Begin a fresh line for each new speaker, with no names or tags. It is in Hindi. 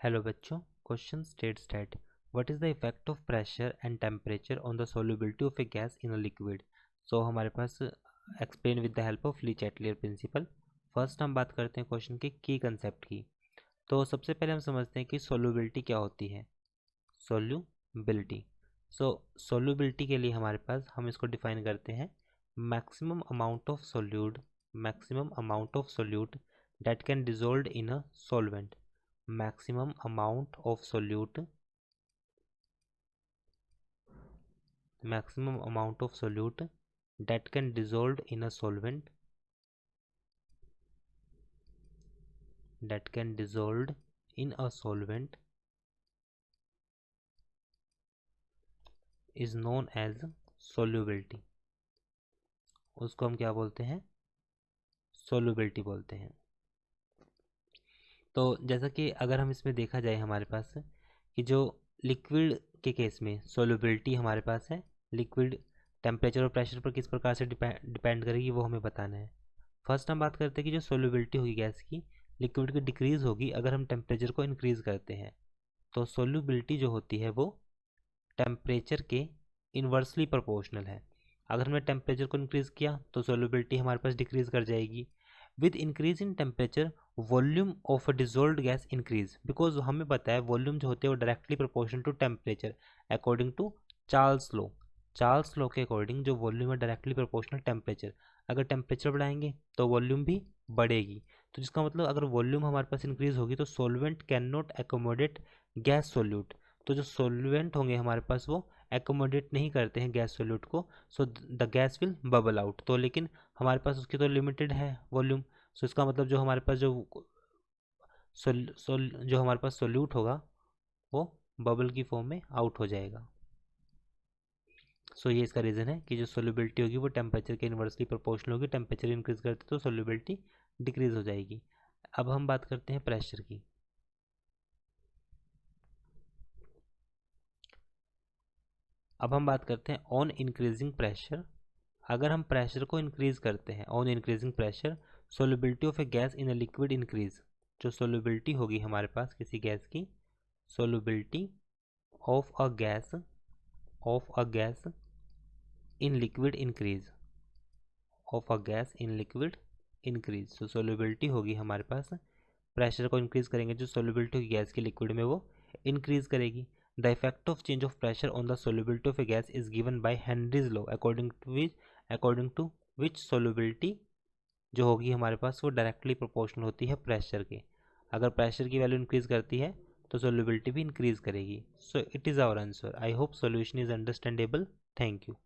हेलो बच्चों, question states that what is the effect of pressure and temperature on the solubility of a gas in a liquid. So हमारे पास explain with the help of le Chatelier principle. First हम बात करते हैं क्वेश्चन के की कंसेप्ट की। तो सबसे पहले हम समझते हैं कि सॉल्युबिलिटी क्या होती है। सॉल्युबिलिटी, सॉल्युबिलिटी के लिए हमारे पास हम इसको डिफाइन करते हैं maximum amount of solute that can dissolve in a solvent. maximum amount of solute that can dissolve in a solvent is known as solubility। उसको हम क्या बोलते हैं? solubility बोलते हैं। तो जैसा कि अगर हम इसमें देखा जाए हमारे पास कि जो लिक्विड के केस में सोल्युबिलिटी हमारे पास है, लिक्विड टेम्परेचर और प्रेशर पर किस प्रकार से डिपेंड करेगी वो हमें बताना है। फर्स्ट हम बात करते हैं कि जो सोल्युबिलिटी होगी गैस की, लिक्विड की डिक्रीज होगी अगर हम टेम्परेचर को इंक्रीज करते हैं। तो सोल्युबिलिटी जो होती है वो टेम्परेचर के इन्वर्सली प्रोपोर्शनल है। अगर हमने टेम्परेचर को इंक्रीज किया तो सोल्युबिलिटी हमारे पास डिक्रीज कर जाएगी। With increase in temperature volume of a dissolved gas increase, because हमें पता है वॉल्यूम जो होते हैं वो directly proportional to temperature according to Charles law के अकॉर्डिंग जो वॉल्यूम है डायरेक्टली प्रोपोर्शनल टेम्परेचर। अगर टेम्परेचर बढ़ाएंगे तो वॉल्यूम भी बढ़ेगी। तो जिसका मतलब अगर वॉल्यूम हमारे पास इंक्रीज होगी तो solvent can not accommodate gas solute. तो जो सोल्वेंट होंगे हमारे पास वो एकोमोडेट नहीं करते हैं गैस सोल्यूट को, so the gas will bubble out. तो लेकिन हमारे पास उसकी तो लिमिटेड है वॉल्यूम, सो इसका मतलब जो हमारे पास जो हमारे पास सोल्यूट होगा वो बबल की फॉर्म में आउट हो जाएगा। सो ये इसका रीज़न है कि जो सोल्युबिलिटी होगी वो टेम्परेचर के इन्वर्सली प्रोपोर्शनल होगी। टेम्परेचर इंक्रीज करते तो सोल्युबिलिटी डिक्रीज हो जाएगी। अब हम बात करते हैं प्रेशर की। अब हम बात करते हैं ऑन इंक्रीजिंग प्रेशर। अगर हम प्रेशर को इंक्रीज करते हैं on increasing pressure, solubility of a gas in a liquid increase. जो सोल्युबिलिटी होगी हमारे पास किसी गैस की, solubility of a gas in liquid increase, so solubility होगी हमारे पास, प्रेशर को इंक्रीज करेंगे जो सोल्युबिलिटी होगी गैस की लिक्विड में वो इंक्रीज करेगी। The effect of change of pressure on the solubility of a gas is given by Henry's law according to which solubility जो होगी हमारे पास वो डायरेक्टली प्रोपोर्शनल होती है प्रेशर के। अगर प्रेशर की वैल्यू इंक्रीज करती है तो सोल्युबिलिटी भी इंक्रीज करेगी। So it is our answer. I hope solution is understandable. Thank you.